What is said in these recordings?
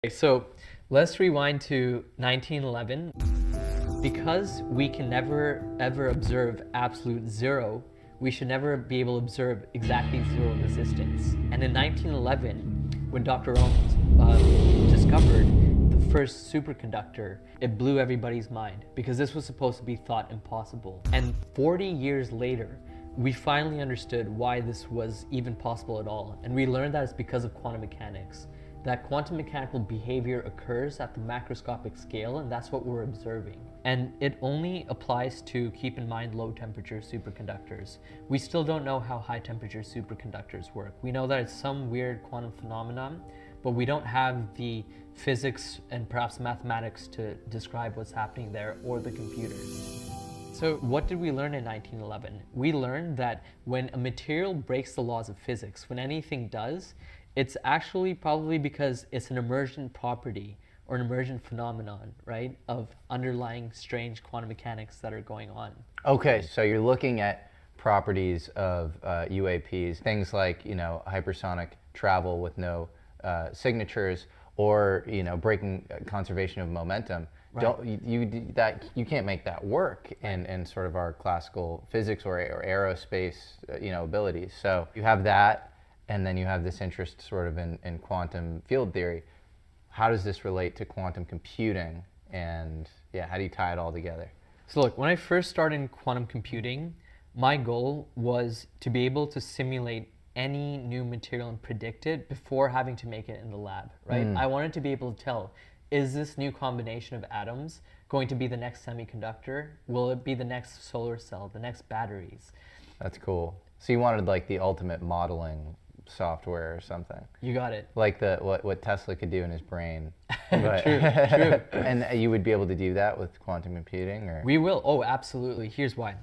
Okay, so let's rewind to 1911. Because we can never ever observe absolute zero, we should never be able to observe exactly zero resistance. And in 1911, when Dr. Renked discovered the first superconductor, it blew everybody's mind because this was supposed to be thought impossible. And 40 years later, we finally understood why this was even possible at all. And we learned that it's because of quantum mechanics. That quantum mechanical behavior occurs at the macroscopic scale, and that's what we're observing. And it only applies to, keep in mind, low temperature superconductors. We still don't know how high temperature superconductors work. We know that it's some weird quantum phenomenon, but we don't have the physics and perhaps mathematics to describe what's happening there, or the computers. So what did we learn in 1911? We learned that when a material breaks the laws of physics, when anything does, it's actually probably because it's an emergent property or an emergent phenomenon, right, of underlying strange quantum mechanics that are going on. Okay, so you're looking at properties of UAPs, things like, hypersonic travel with no signatures, or, breaking conservation of momentum. Right. You can't make that work in sort of our classical physics or aerospace, abilities. So you have that. And then you have this interest sort of in quantum field theory. How does this relate to quantum computing? And how do you tie it all together? So look, when I first started in quantum computing, my goal was to be able to simulate any new material and predict it before having to make it in the lab, right? I wanted to be able to tell, is this new combination of atoms going to be the next semiconductor? Will it be the next solar cell, the next batteries? That's cool. So you wanted like the ultimate modeling software or something. You got it. Like what Tesla could do in his brain. True. And you would be able to do that with quantum computing? Or? We will. Oh, absolutely. Here's why.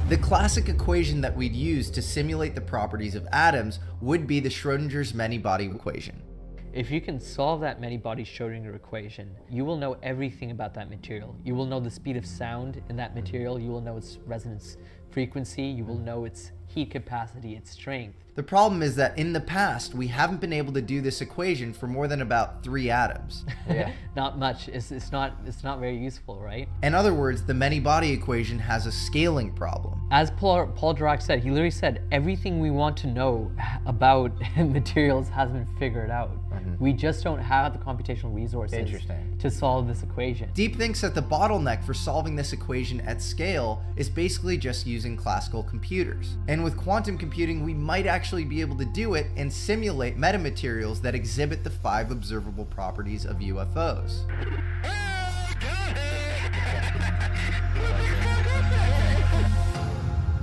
The classic equation that we'd use to simulate the properties of atoms would be the Schrödinger's many-body equation. If you can solve that many-body Schrödinger equation, you will know everything about that material. You will know the speed of sound in that material. You will know its resonance frequency. You will know its heat capacity, its strength. The problem is that in the past, we haven't been able to do this equation for more than about 3 atoms. Yeah. Not much. It's not very useful, right? In other words, the many-body equation has a scaling problem. As Paul Dirac said, he literally said, everything we want to know about materials has been figured out. We just don't have the computational resources to solve this equation. Deep thinks that the bottleneck for solving this equation at scale is basically just using classical computers. And with quantum computing, we might actually be able to do it and simulate metamaterials that exhibit the 5 observable properties of UFOs.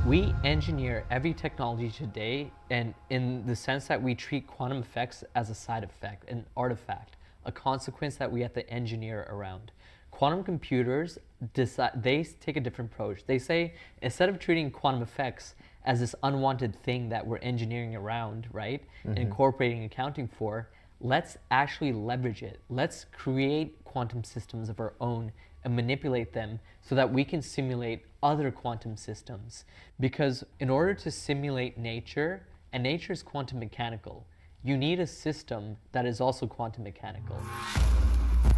We engineer every technology today, and in the sense that we treat quantum effects as a side effect, an artifact, a consequence that we have to engineer around. Quantum computers they take a different approach. They say, instead of treating quantum effects as this unwanted thing that we're engineering around, right, incorporating and accounting for, let's actually leverage it. Let's create quantum systems of our own and manipulate them so that we can simulate other quantum systems. Because in order to simulate nature, and nature is quantum mechanical, you need a system that is also quantum mechanical.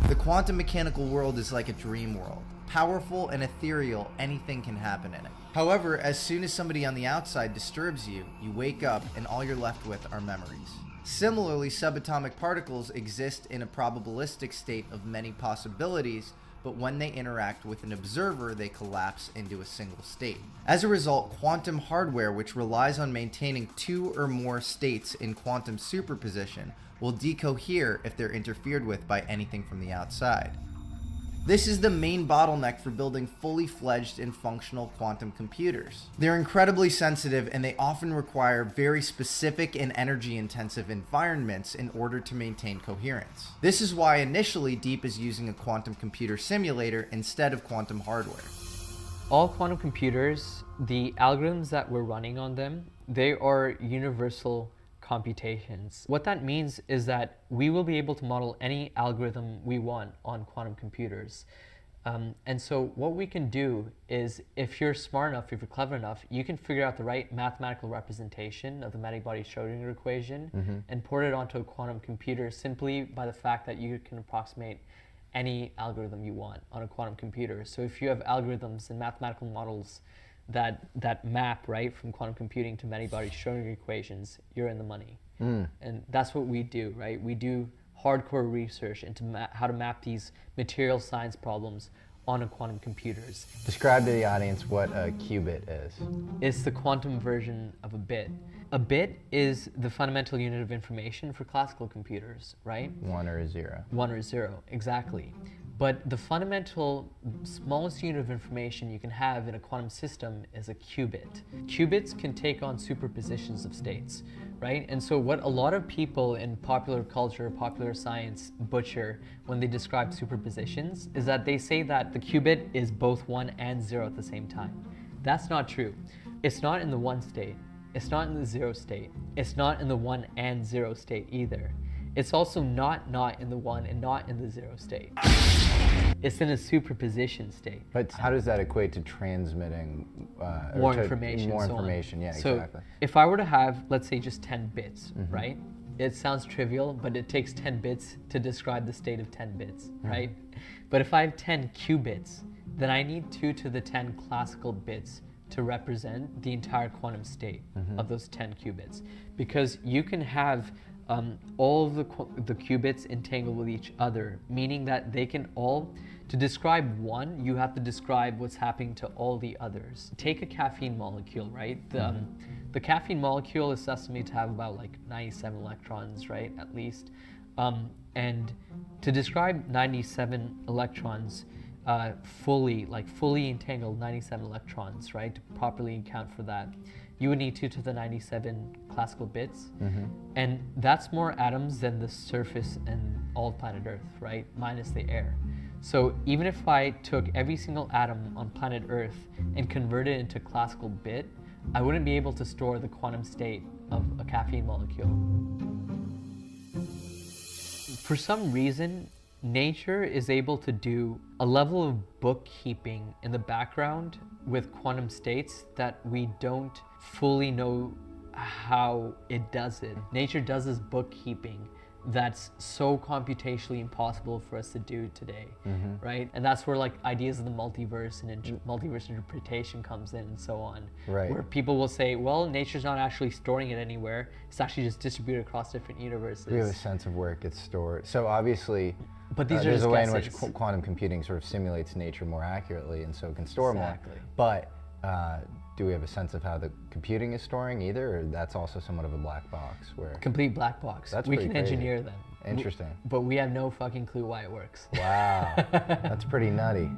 The quantum mechanical world is like a dream world. Powerful and ethereal, anything can happen in it. However, as soon as somebody on the outside disturbs you, you wake up and all you're left with are memories. Similarly, subatomic particles exist in a probabilistic state of many possibilities, but when they interact with an observer, they collapse into a single state. As a result, quantum hardware, which relies on maintaining 2 or more states in quantum superposition, will decohere if they're interfered with by anything from the outside. This is the main bottleneck for building fully fledged and functional quantum computers. They're incredibly sensitive, and they often require very specific and energy-intensive environments in order to maintain coherence. This is why initially Deep is using a quantum computer simulator instead of quantum hardware. All quantum computers, the algorithms that we're running on them, they are universal computations. What that means is that we will be able to model any algorithm we want on quantum computers. And so what we can do is, if you're smart enough, if you're clever enough, you can figure out the right mathematical representation of the many-body Schrodinger equation and port it onto a quantum computer simply by the fact that you can approximate any algorithm you want on a quantum computer. So if you have algorithms and mathematical models that map, right, from quantum computing to many-body Schrodinger equations, you're in the money. And that's what we do, right? We do hardcore research into how to map these material science problems onto quantum computers. Describe to the audience what a qubit is. It's the quantum version of a bit. A bit is the fundamental unit of information for classical computers, right? 1 or a 0. 1 or 0, exactly. But the fundamental smallest unit of information you can have in a quantum system is a qubit. Qubits can take on superpositions of states, right? And so what a lot of people in popular culture, popular science butcher when they describe superpositions is that they say that the qubit is both 1 and 0 at the same time. That's not true. It's not in the 1 state. It's not in the 0 state. It's not in the 1 and 0 state either. It's also not in the 1 and not in the 0 state. It's in a superposition state. But how does that equate to transmitting More information. More so on. information, yeah, So exactly. if I were to have, let's say, just 10 bits, right? It sounds trivial, but it takes 10 bits to describe the state of 10 bits, right? But if I have 10 qubits, then I need 2 to the 10 classical bits to represent the entire quantum state of those 10 qubits. Because you can have all of the qubits entangled with each other, meaning that they can all, to describe one, you have to describe what's happening to all the others. Take a caffeine molecule, right? The caffeine molecule is estimated to have about like 97 electrons, right, at least. And to describe 97 electrons, fully entangled 97 electrons, right, to properly account for that, you would need 2 to the 97 classical bits. And that's more atoms than the surface and all of planet Earth, right, minus the air. So even if I took every single atom on planet Earth and converted it into classical bit, I wouldn't be able to store the quantum state of a caffeine molecule. For some reason, nature is able to do a level of bookkeeping in the background with quantum states that we don't fully know how it does it. Nature does this bookkeeping that's so computationally impossible for us to do today, right? And that's where like ideas of the multiverse and multiverse interpretation comes in and so on. Right. Where people will say, well, nature's not actually storing it anywhere. It's actually just distributed across different universes. We have a sense of where it gets stored. So obviously, but these are there's just a way in guesses. which quantum computing sort of simulates nature more accurately, and so it can store Exactly. more. But do we have a sense of how the computing is storing either, or that's also somewhat of a black box? Where Complete black box. That's we pretty can crazy. engineer them. Interesting. But we have no fucking clue why it works. Wow, that's pretty nutty.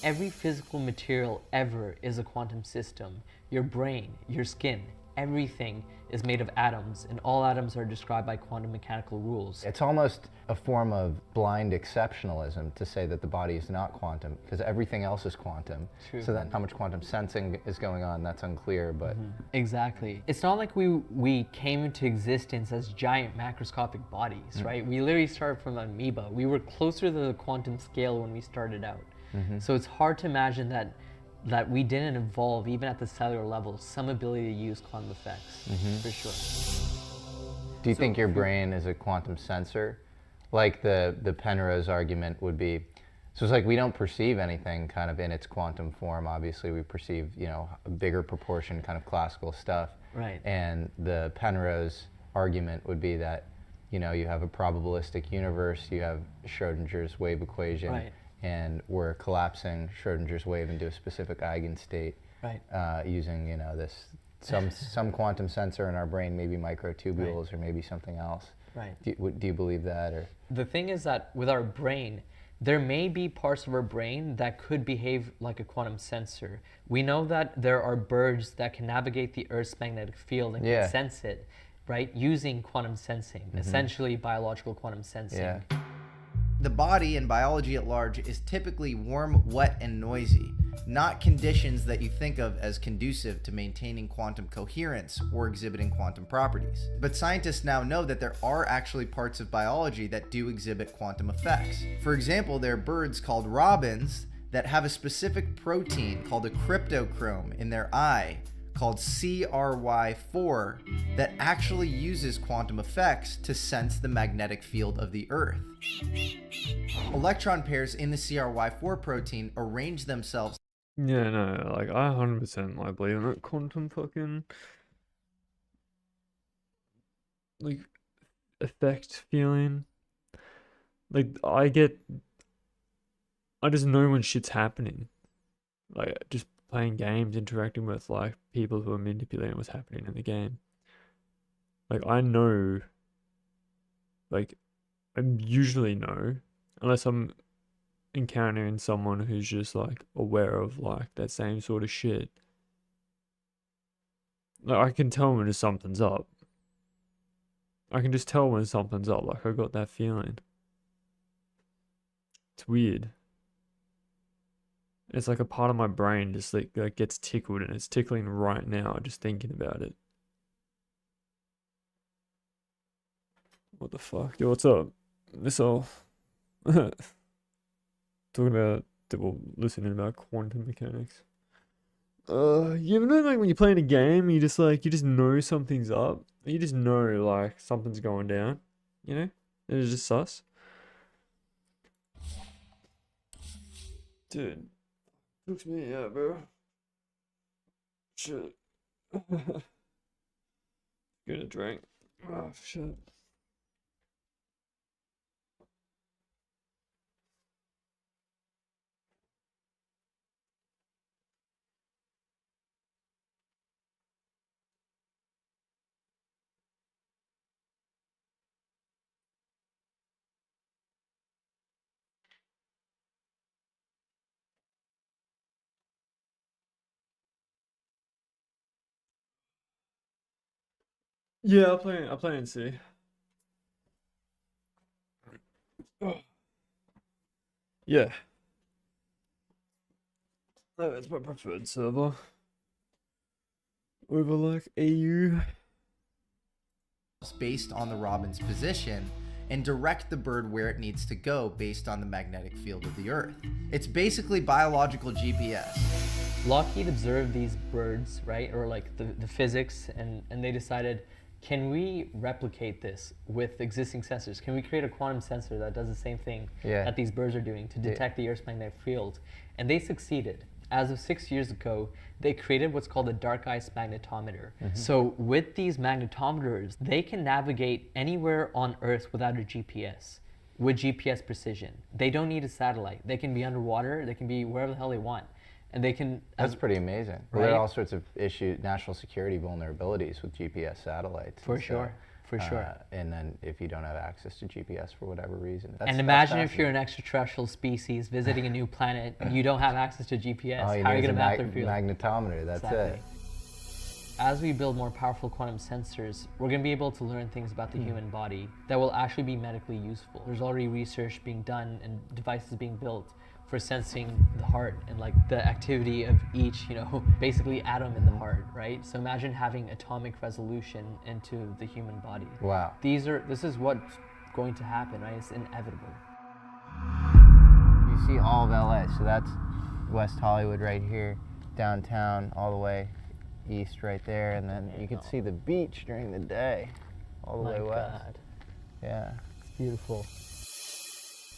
Every physical material ever is a quantum system. Your brain, your skin, everything is made of atoms, and all atoms are described by quantum mechanical rules. It's almost a form of blind exceptionalism to say that the body is not quantum, because everything else is quantum. True. So then how much quantum sensing is going on, that's unclear, but Exactly. It's not like we came into existence as giant macroscopic bodies, right? We literally started from an amoeba. We were closer to the quantum scale when we started out. So it's hard to imagine that we didn't evolve, even at the cellular level, some ability to use quantum effects, for sure. do you think your brain is a quantum sensor? Like the Penrose argument would be, so it's like we don't perceive anything kind of in its quantum form. Obviously we perceive, a bigger proportion kind of classical stuff. Right. And the Penrose argument would be that, you have a probabilistic universe, you have Schrodinger's wave equation, Right. and we're collapsing Schrodinger's wave into a specific eigenstate, Right. using this some quantum sensor in our brain, maybe microtubules, Right. or maybe something else. Right. Do you believe that, or? The thing is that with our brain, there may be parts of our brain that could behave like a quantum sensor. We know that there are birds that can navigate the Earth's magnetic field and Yeah. can sense it, right, using quantum sensing, essentially biological quantum sensing. Yeah. The body and biology at large is typically warm, wet, and noisy. not conditions that you think of as conducive to maintaining quantum coherence or exhibiting quantum properties. But scientists now know that there are actually parts of biology that do exhibit quantum effects. For example, there are birds called robins that have a specific protein called a cryptochrome in their eye called CRY4 that actually uses quantum effects to sense the magnetic field of the Earth. Electron pairs in the CRY4 protein arrange themselves. Yeah, no, like I 100% like believe in that quantum fucking like effect feeling. Like I just know when shit's happening. Like just playing games, interacting with like people who are manipulating what's happening in the game. Like I know, like I usually know, unless I'm encountering someone who's just like aware of like that same sort of shit. Like I can tell when something's up. I can just tell when something's up. Like I got that feeling. It's weird. It's like a part of my brain just like gets tickled, and it's tickling right now just thinking about it. What the fuck? Yo, what's up? This all talking about listening about quantum mechanics. You ever know like when you're playing a game, you just know something's up. You just know like something's going down, you know? And it's just sus. Dude, looks me out, bro. Shit. Gonna drink. Oh shit. Yeah, I play and see. Yeah. No, it's my preferred server. Over like AU. Based on the robin's position and direct the bird where it needs to go based on the magnetic field of the Earth. It's basically biological GPS. Lockheed observed these birds, right, or like the physics, and they decided, can we replicate this with existing sensors? Can we create a quantum sensor that does the same thing that these birds are doing to detect the Earth's magnetic field? And they succeeded. As of 6 years ago, they created what's called a dark ice magnetometer. So with these magnetometers, they can navigate anywhere on Earth without a GPS, with GPS precision. They don't need a satellite. They can be underwater, they can be wherever the hell they want. And they can... That's pretty amazing. Right? There are all sorts of national security vulnerabilities with GPS satellites. For sure. And then if you don't have access to GPS for whatever reason. And imagine if you're an extraterrestrial species visiting a new planet, you don't have access to GPS. All you How are you need going is to map their field? magnetometer, that's it. As we build more powerful quantum sensors, we're going to be able to learn things about the human body that will actually be medically useful. There's already research being done and devices being built for sensing the heart and like the activity of each, basically atom in the heart, right? So imagine having atomic resolution into the human body. Wow. This is what's going to happen, right? It's inevitable. You see all of LA, so that's West Hollywood right here, downtown all the way east right there, and then you can see the beach during the day all the way west. God. Yeah. It's beautiful.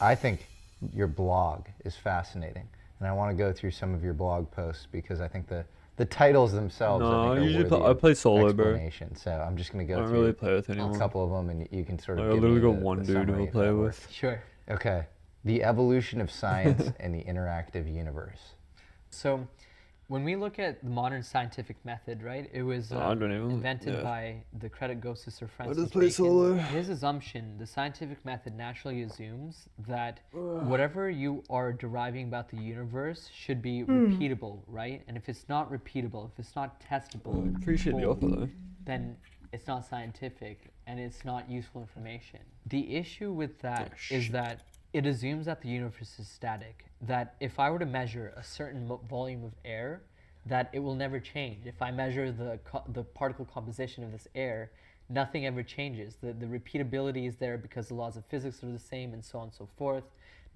I think your blog is fascinating, and I want to go through some of your blog posts because I think the titles themselves No, I I think usually I play solo, bro. So I'm just going to I go don't through really play with anyone. a couple of them, and you can sort of I give literally me got one the dude who summary will if play that with. works. Sure. Okay. The evolution of science and the interactive universe. So when we look at the modern scientific method, right, it was invented by, the credit goes to Sir Francis just play Bacon. solo. His assumption, the scientific method naturally assumes that whatever you are deriving about the universe should be repeatable, right? And if it's not repeatable, if it's not testable, Appreciate the offer though. then it's not scientific and it's not useful information. The issue with that is that it assumes that the universe is static, that if I were to measure a certain volume of air, that it will never change. If I measure the particle composition of this air, nothing ever changes. The repeatability is there because the laws of physics are the same, and so on and so forth.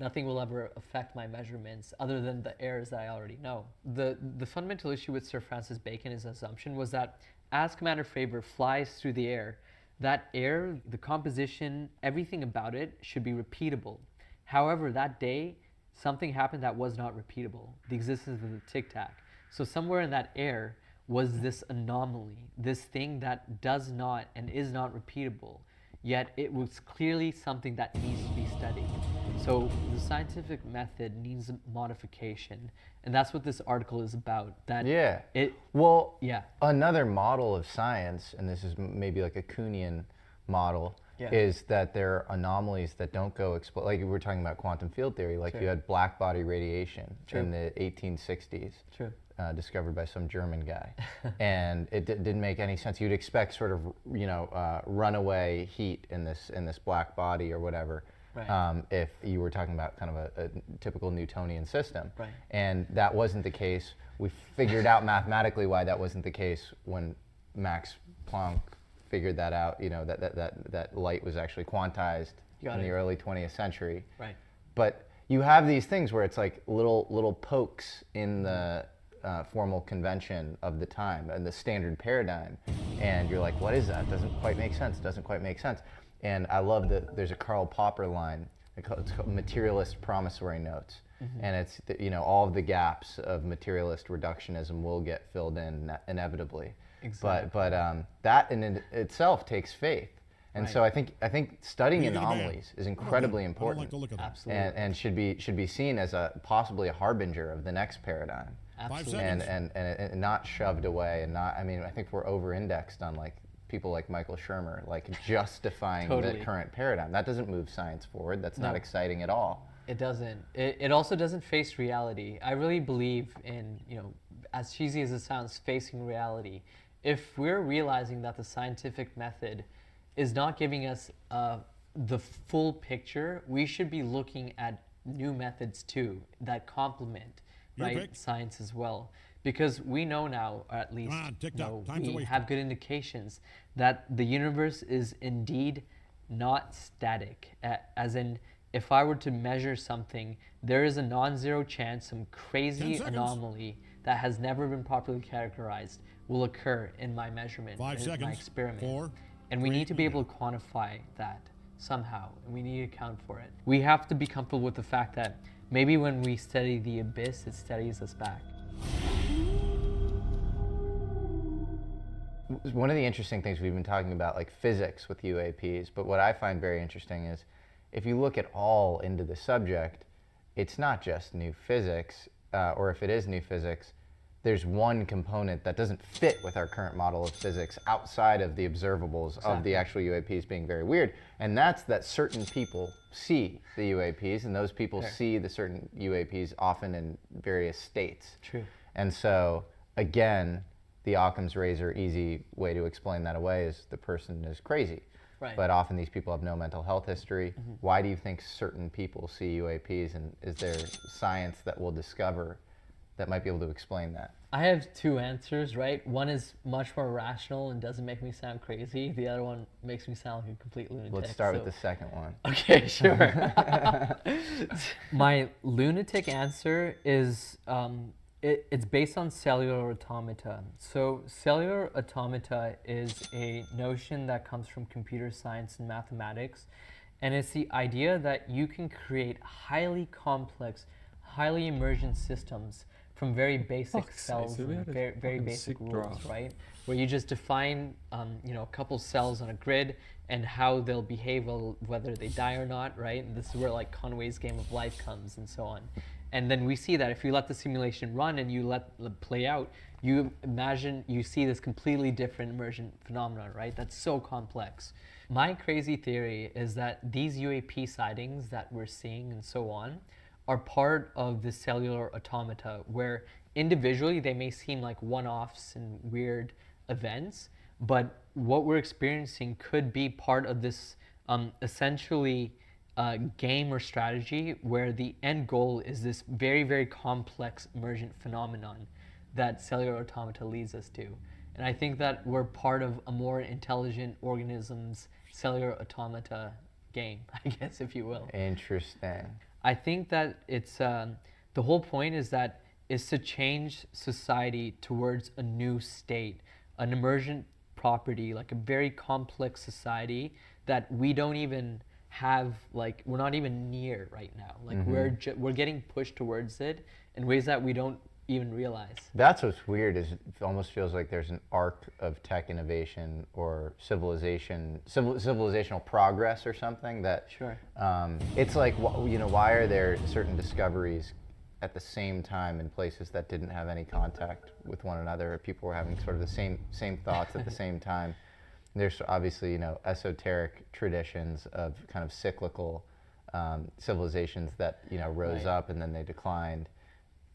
Nothing will ever affect my measurements other than the errors that I already know. The fundamental issue with Sir Francis Bacon, his assumption, was that as Commander Fravor flies through the air, that air, the composition, everything about it should be repeatable. However, that day, something happened that was not repeatable, the existence of the Tic Tac. So somewhere in that air was this anomaly, this thing that does not and is not repeatable, yet it was clearly something that needs to be studied. So the scientific method needs modification, and that's what this article is about. That Yeah. Another model of science, and this is maybe like a Kuhnian model, is that there are anomalies that don't go explode. Like we were talking about quantum field theory, like you had black body radiation in the 1860s. Discovered by some German guy, and it didn't make any sense. You'd expect sort of runaway heat in this black body or whatever, if you were talking about kind of a typical Newtonian system. And that wasn't the case. We figured out mathematically why that wasn't the case when Max Planck figured that out. That light was actually quantized in the early 20th century. But you have these things where it's like little pokes in the formal convention of the time and the standard paradigm, and you're like, what is that? Doesn't quite make sense. Doesn't quite make sense. And I love that there's a Karl Popper line. It's called materialist promissory notes, and it's all of the gaps of materialist reductionism will get filled in inevitably. But that in itself takes faith. And so I think studying anomalies is incredibly important, and should be seen as possibly a harbinger of the next paradigm. And not shoved away, and not. I mean, I think we're over-indexed on like people like Michael Shermer, like justifying the current paradigm. That doesn't move science forward. That's not exciting at all. It doesn't. It also doesn't face reality. I really believe in, as cheesy as it sounds, facing reality. If we're realizing that the scientific method is not giving us the full picture, we should be looking at new methods too that complement science as well, because we know now, or at least we have good indications that the universe is indeed not static, as in if I were to measure something, there is a non-zero chance some crazy anomaly that has never been properly categorized will occur in my measurement, in my experiment. And we need to be able to quantify that somehow, and we need to account for it. We have to be comfortable with the fact that maybe when we study the abyss, it studies us back. One of the interesting things we've been talking about, like physics with UAPs, but what I find very interesting is if you look at all into the subject, it's not just new physics, or if it is new physics, there's one component that doesn't fit with our current model of physics outside of the observables of the actual UAPs being very weird, and that's that certain people see the UAPs, and those people see the certain UAPs often in various states. And so, again, the Occam's razor easy way to explain that away is the person is crazy. But often these people have no mental health history. Why do you think certain people see UAPs, and is there science that we'll discover that might be able to explain that? I have two answers, right? One is much more rational and doesn't make me sound crazy. The other one makes me sound like a complete lunatic. Let's start with the second one. Okay, sure. My lunatic answer is it's based on cellular automata. So cellular automata is a notion that comes from computer science and mathematics, and it's the idea that you can create highly complex, highly emergent systems from very basic cells, and very basic rules, right? Where you just define, a couple cells on a grid and how they'll behave, whether they die or not, right? And this is where like Conway's game of life comes and so on. And then we see that if you let the simulation run and you let it play out, you see this completely different emergent phenomenon, right? That's so complex. My crazy theory is that these UAP sightings that we're seeing and so on are part of the cellular automata, where individually they may seem like one-offs and weird events, but what we're experiencing could be part of this essentially game or strategy where the end goal is this very, very complex emergent phenomenon that cellular automata leads us to. And I think that we're part of a more intelligent organism's cellular automata game, I guess, if you will. Interesting. I think that it's the whole point is to change society towards a new state, an emergent property, like a very complex society that we don't even have, like we're not even near right now. Like we're getting pushed towards it in ways that we don't even realize. That's what's weird is it almost feels like there's an arc of tech innovation or civilizational progress or something that Sure. It's like, you know, why are there certain discoveries at the same time in places that didn't have any contact with one another? People were having sort of the same thoughts at the same time. There's obviously, you know, esoteric traditions of kind of cyclical civilizations that, you know, rose up and then they declined.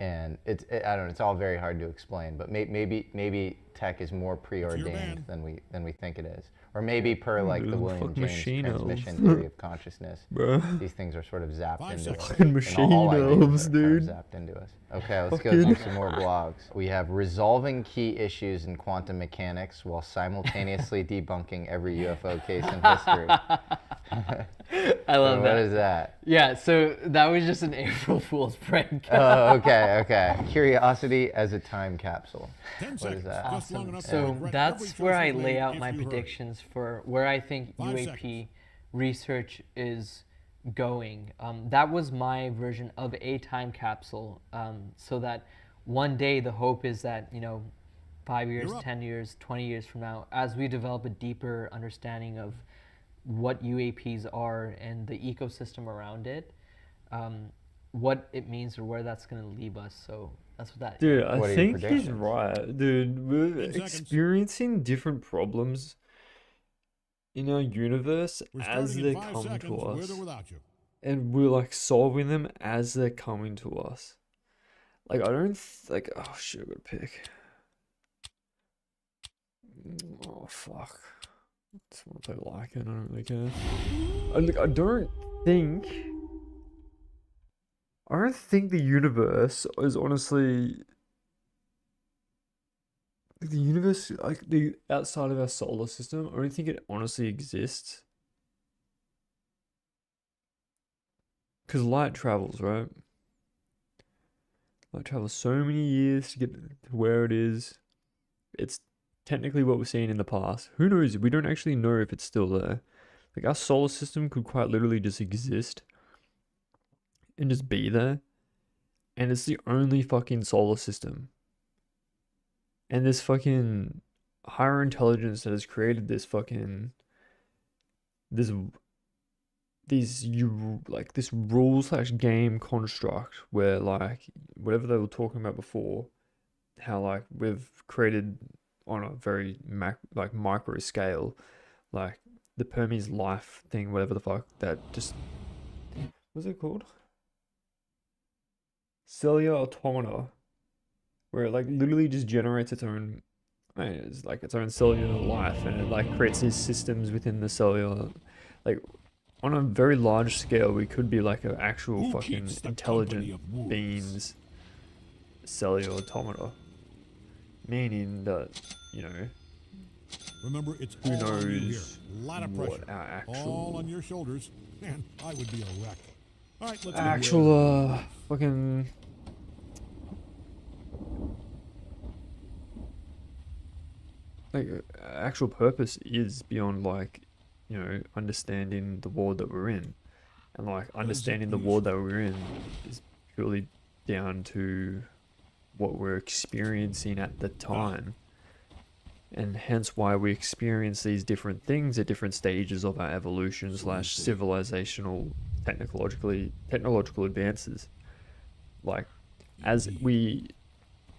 And I don't know, it's all very hard to explain, but maybe tech is more preordained than we think it is. Or maybe per like the William James transmission theory of consciousness, these things are sort of zapped into us. Fucking machine elves, dude. Zapped into us. Okay, let's go through some more blogs. We have resolving key issues in quantum mechanics while simultaneously debunking every UFO case in history. I love that. What is that? Yeah, so that was just an April Fool's prank. Oh, okay. Curiosity as a time capsule. What is that? Awesome. So that's where I lay out my predictions for where I think UAP research is going. That was my version of a time capsule, so that one day the hope is that, you know, 5 years, 10 years, 20 years from now, as we develop a deeper understanding of what UAPs are and the ecosystem around it, what it means or where that's going to leave us. So that's what that. Dude, I What are your think he's predictions? right. Dude, we're experiencing different problems in our universe as they come to us. And we're like solving them as they're coming to us. Like, I don't like, oh shit, I gotta pick. Oh fuck. I just want to play like it, I don't really care. I don't think the universe is honestly, like, the universe, like the outside of our solar system, I don't think it honestly exists. Because light travels, right? Light travels so many years to get to where it is. It's technically what we're seeing in the past. Who knows? We don't actually know if it's still there. Like, our solar system could quite literally just exist and just be there. And it's the only fucking solar system. And this fucking higher intelligence that has created this fucking this rule/game construct where, like, whatever they were talking about before, how like we've created on a very micro scale, like the Permi's life thing, whatever the fuck, that just, what's it called? Cellular automata, where it like literally just generates its own, it's like its own cellular life, and it like creates these systems within the cellular, like on a very large scale, we could be like an actual fucking intelligent beings cellular automata. Meaning that, you know, remember, it's who all on you here. knows A lot of what pressure. our actual All on your shoulders. Man, I would be a wreck. All right, let's actual fucking like actual purpose is beyond, like, you know, understanding the world that we're in, and like understanding the world that we're in is purely down to what we're experiencing at the time, and hence why we experience these different things at different stages of our evolution / civilizational technological advances. Like, as we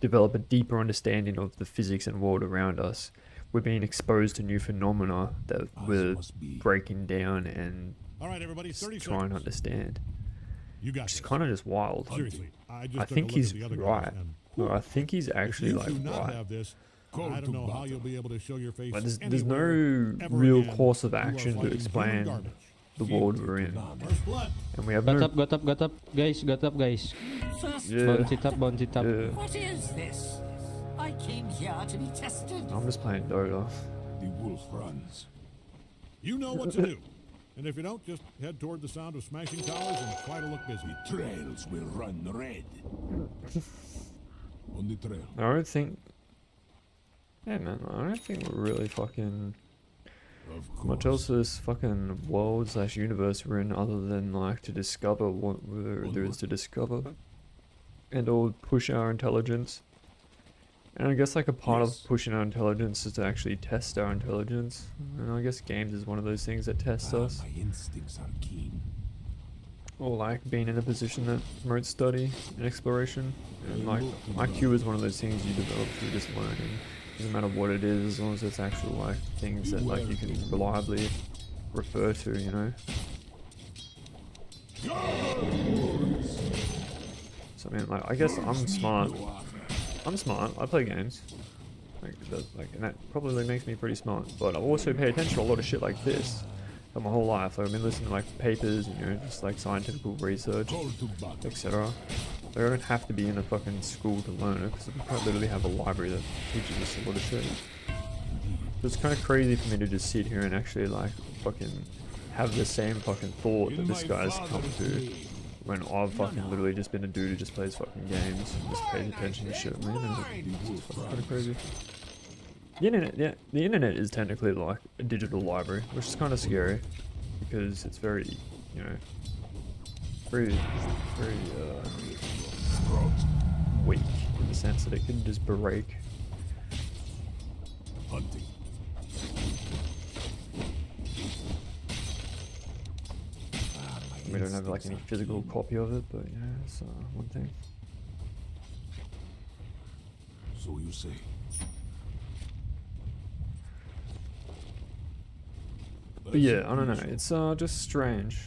develop a deeper understanding of the physics and world around us, we're being exposed to new phenomena that we're breaking down and all right, everybody, 30 trying to understand. You got Which is this. kind of just wild. Seriously, I just I took a think look he's at the other guys, right. and No, I think he's actually if you like do not right. have this, I don't know how you'll be able to show your face. Like, there's no anywhere, ever real again. course of You are action to fighting human explain garbage. the world we're in, First blood. and we have Got no. up, got up, got up, guys, got up, guys. Yeah, Bounce it up, bounce it up. yeah. What is this? I came here to be tested. I'm just playing Dota. The wolf runs. You know what to do. And if you don't, just head toward the sound of smashing towers and try to look busy. The trails will run red. On the trail. I don't think. Yeah, man, I don't think we're really fucking. Of Much course. else this fucking world slash universe we're in other than like to discover what there is to discover and or push our intelligence. And I guess like a part Yes. of pushing our intelligence is to actually test our intelligence. And I guess games is one of those things that tests us. My instincts are keen. Or like being in a position that promotes study and exploration. And like IQ is one of those things you develop through just learning. Doesn't matter what it is, as long as it's actual like things that like you can reliably refer to, you know. So I mean, like I guess I'm smart. I'm smart. I play games. And that probably makes me pretty smart. But I also pay attention to a lot of shit like this. For my whole life, like, I've been listening to like papers, you know, just like scientific research, Call to battle. etc. I don't have to be in a fucking school to learn it, because we quite literally have a library that teaches us a lot of shit. So it's kind of crazy for me to just sit here and actually like fucking have the same fucking thought that this guy's come to, when I've fucking literally just been a dude who just plays fucking games and just pays attention to shit, man. It's kind of crazy. The internet, yeah, the internet is technically like a digital library, which is kind of scary, because it's very, you know, very weak in the sense that it can just break. Hunting. We don't have like any physical copy of it, but yeah, it's one thing. So you say. But yeah, I don't know. It's just strange.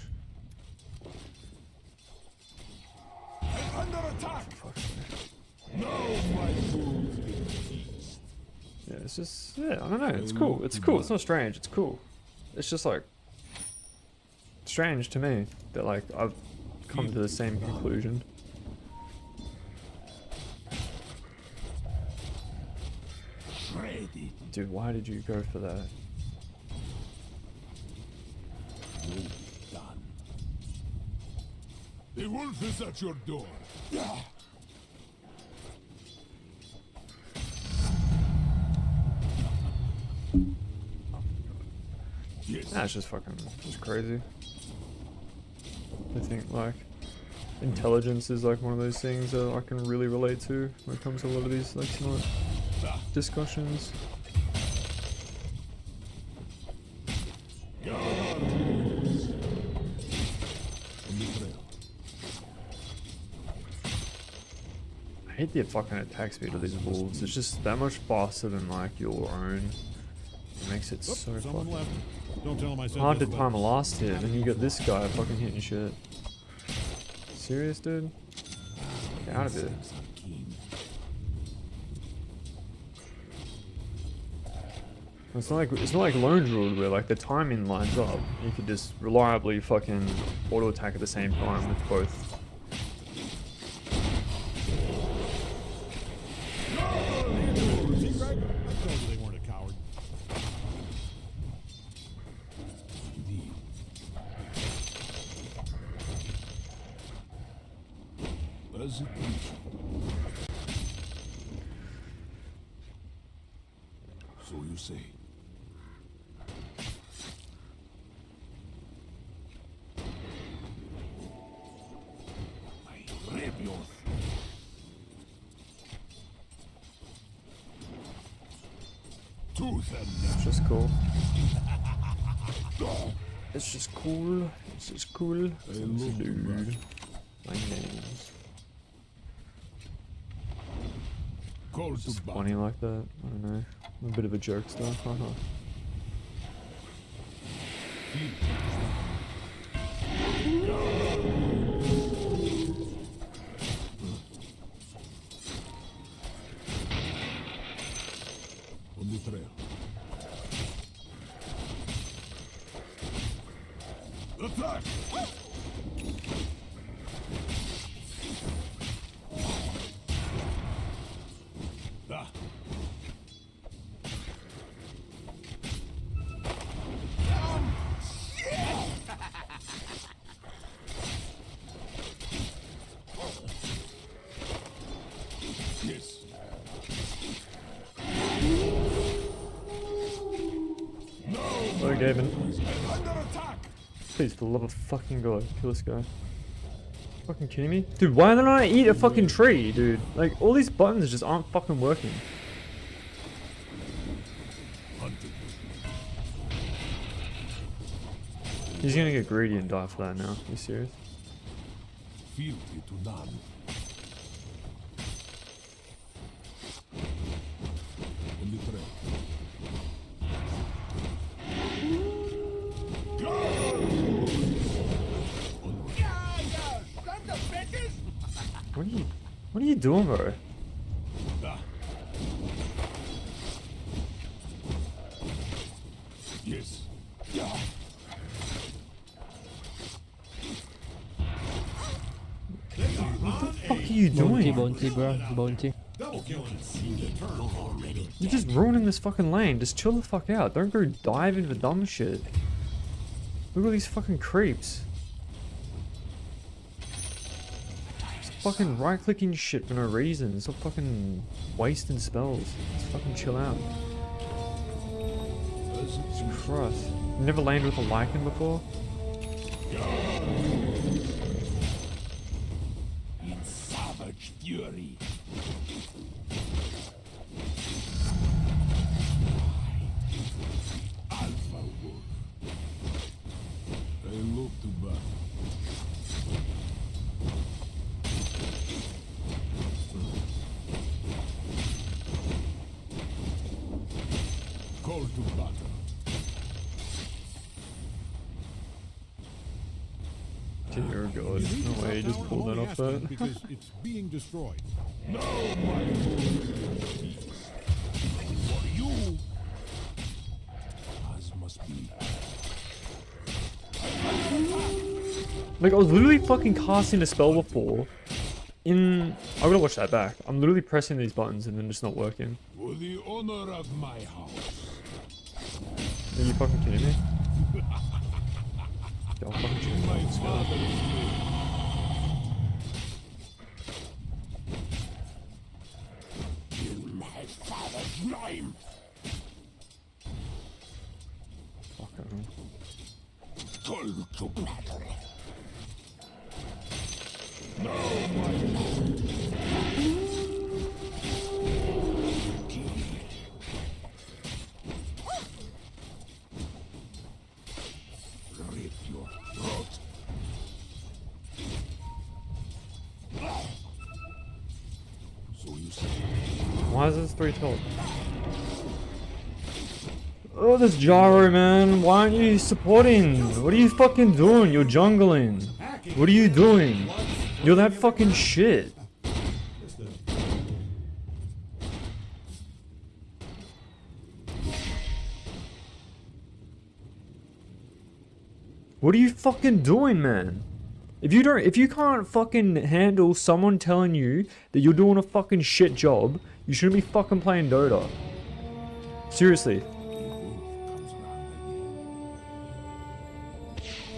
Under attack. No, my fools will feast. Yeah, it's just I don't know. It's cool. It's cool. It's not strange. It's cool. It's just like strange to me that like I've come to the same conclusion. Shredded. Dude, why did you go for that? Well done. The wolf is at your door. Yes. That's just fucking just crazy. I think like intelligence is like one of those things that I can really relate to when it comes to a lot of these like smart discussions. I hate the fucking attack speed of these wolves. It's just that much faster than like your own. It makes it so Someone fucking left. Don't tell him I said hard to this, time a but- last hit, and you got this guy fucking hitting shit. Serious, dude? Get out of it. Instincts are keen. It's not like Lone Druid where like the timing lines up. You could just reliably fucking auto attack at the same time with both. See, Greg? I told you they weren't a coward. Indeed. As it is. So you say. I rip your tooth and It's just cool. It's just cool. It's just cool. It's love the dude. My names. call to battle. Funny like that. I don't know. I'm a bit of a jokester. Haha. On the trail. Attack! Ah. Yes. Oh, Gavin. Under attack! Please, for the love of fucking God, kill this guy. Fucking kidding me? Dude, why don't I eat a fucking tree, dude? Like, all these buttons just aren't fucking working. Hunted. He's gonna get greedy and die for that now. Are you serious? Fealty to none. On the trail. What are you doing, bro? Ah. Yes. Yeah. What the fuck are you Bounty, doing? bounty, bro. Bounty. Double killing. Already. You're just ruining this fucking lane. Just chill the fuck out. Don't go dive into the dumb shit. Look at these fucking creeps. Just fucking right-clicking shit for no reason. Stop fucking wasting spells. Just fucking chill out. Jesus Christ. You never landed with a lichen before? In savage fury. Alpha Wolf. I look to battle. Call to battle. Dear God. No way, you just pulled that off that. Because it's being destroyed. No, for you, as must be. Like, I was literally fucking casting a spell before. I gotta watch that back. I'm literally pressing these buttons and then just not working. For the honor of my house. Are you fucking kidding me? Yeah, I'll fucking shoot you. My father is in my father's name. Fuck, I don't know. Call to battle. Rip your throat. So you say. Why is this 3 top? Oh, this Gyro, man. Why aren't you supporting? What are you fucking doing? You're jungling. What are you doing? You're that fucking shit. What are you fucking doing, man? If you can't fucking handle someone telling you that you're doing a fucking shit job, you shouldn't be fucking playing Dota. Seriously.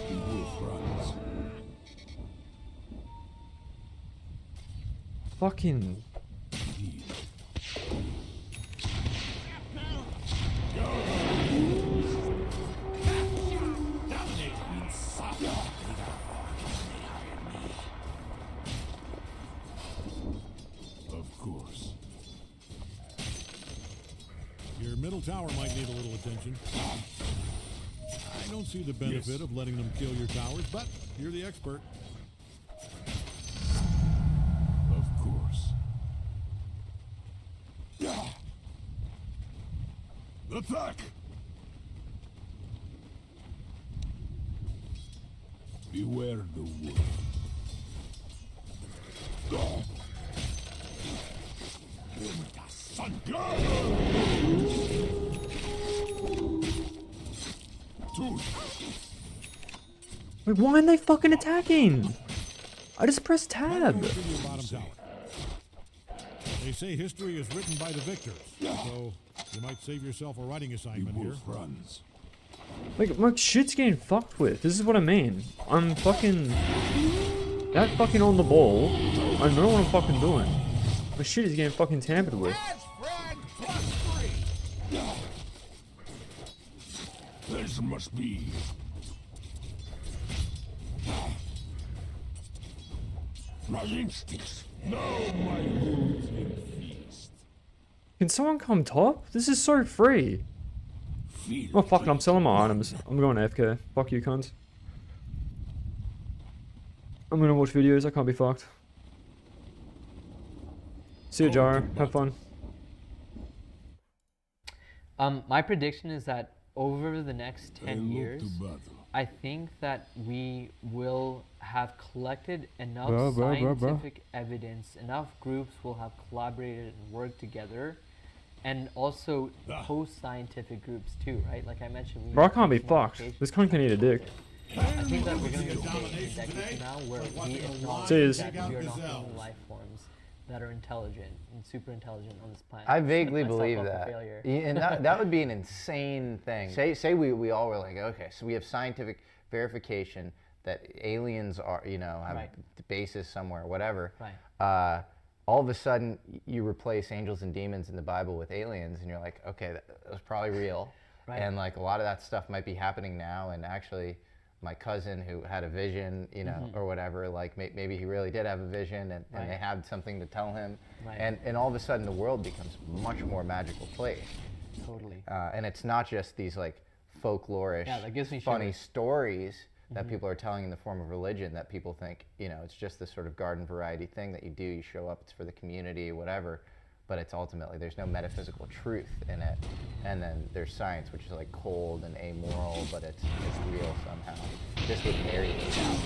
The wolf runs. Fucking. Of course. Your middle tower might need a little attention. I don't see the benefit of letting them kill your towers, but you're the expert. Of course. Attack! Beware the wolf. Winter sun. Tooth. Like, why aren't they fucking attacking? I just pressed tab. Look in your bottom tower. They say history is written by the victors, so you might save yourself a writing assignment here. Runs. Like, my shit's getting fucked with. This is what I mean. I'm fucking... That fucking on the ball. I know what I'm fucking doing. My shit is getting fucking tampered with. This must be. My instincts. Now my wounds in feast. Can someone come top? This is so free. Feel Oh, fuck it, I'm selling my items. I'm going AFK. Fuck you, cunts. I'm gonna watch videos, I can't be fucked. See you, Jaro. Have fun. My prediction is that over the next 10 look years, to battle. I think that we will have collected enough Bro. scientific evidence, enough groups will have collaborated and worked together, and also post-scientific groups too, right? Like I mentioned, Bro, I can't be fucked. This cunt can eat a dick. I think that we're going to get in decades from now where we acknowledge Cheers. that we are not the only life forms that are intelligent and super intelligent on this planet. I vaguely Set myself believe up for that. failure. Yeah, and that would be an insane thing. Say we all were like, okay, so we have scientific verification that aliens are, you know, have Right. bases somewhere, whatever. Right. All of a sudden, you replace angels and demons in the Bible with aliens, and you're like, okay, that was probably real. Right. And like a lot of that stuff might be happening now, and actually my cousin who had a vision, you know, or whatever, like maybe he really did have a vision and Right. they had something to tell him. Right. And all of a sudden the world becomes a much more magical place. Totally. And it's not just these like folklorish, Yeah, that gives me funny shivers. stories that people are telling in the form of religion that people think, you know, it's just this sort of garden variety thing that you do, you show up, it's for the community, whatever. But it's ultimately, there's no metaphysical truth in it. And then there's science, which is like cold and amoral, but it's real somehow. This would marry these out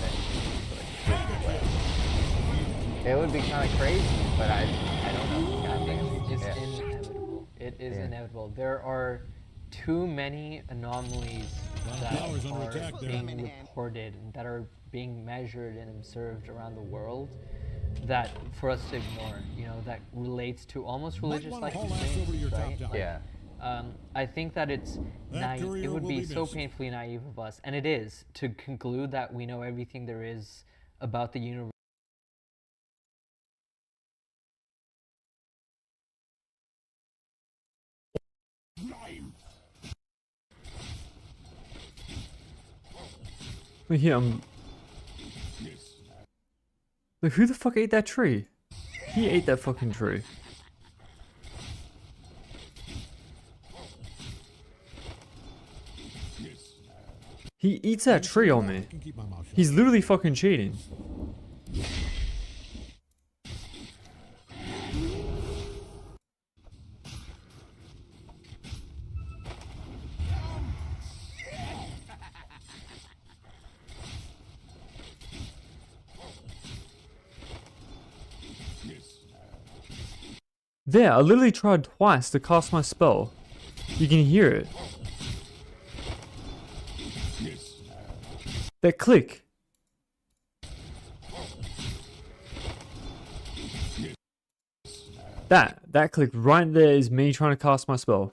there. It would be kind of crazy, but I don't know. God damn. It's Yeah. inevitable. It is Yeah. inevitable. There are too many anomalies that Towers under are attack there. being reported and that are being measured and observed around the world that for us to ignore, you know, that relates to almost religious wanna like haul ass over to your top right? tower. Yeah. I think that it's That naive. courier It would will be be so missed. painfully naive of us, and it is, to conclude that we know everything there is about the universe. Like, yeah, like, who the fuck ate that tree? He ate that fucking tree. He eats that tree on me. I can keep my mouth shut. He's literally fucking cheating. There, I literally tried twice to cast my spell. You can hear it. That click. That click right there is me trying to cast my spell.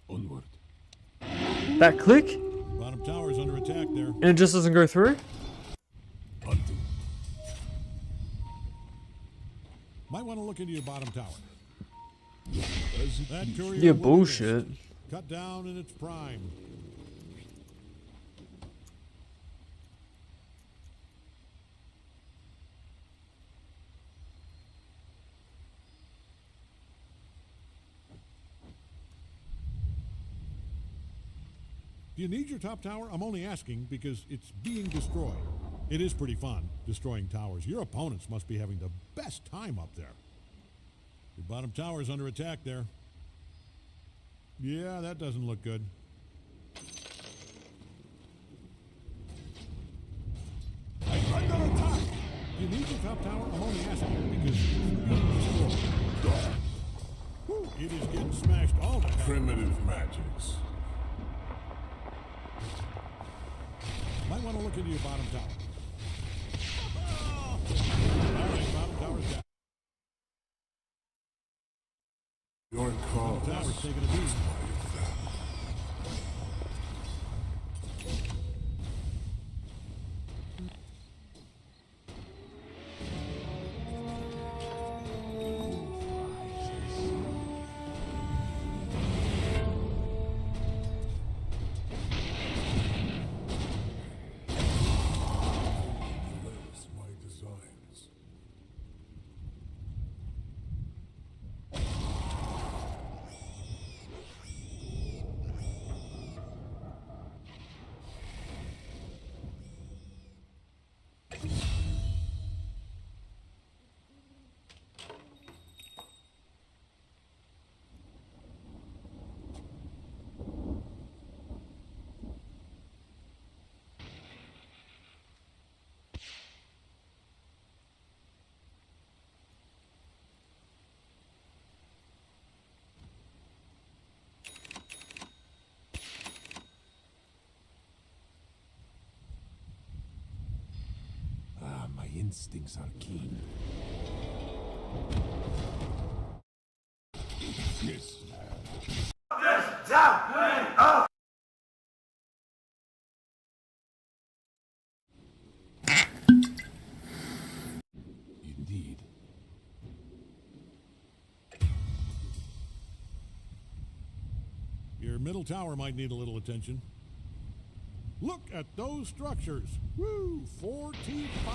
Onward. That click, Bottom tower's under attack there. and it just doesn't go through? Hunting. Might want to look into your bottom tower. As it That is. courier Yeah, will be bullshit. missed. Cut down in its prime. Do you need your top tower? I'm only asking because it's being destroyed. It is pretty fun, destroying towers. Your opponents must be having the best time up there. Your bottom tower's under attack there. Yeah, that doesn't look good. Under attack! Do you need your top tower? I'm only asking because it's being destroyed. Whew, it is getting smashed all the time. Primitive magics. Might want to look into your bottom tower. All right, bottom tower's down. Your call. Bottom tower's taking a beat. My designs. Ah, my instincts are keen. Yes. Indeed. Your middle tower might need a little attention. Look at those structures. Woo! 45.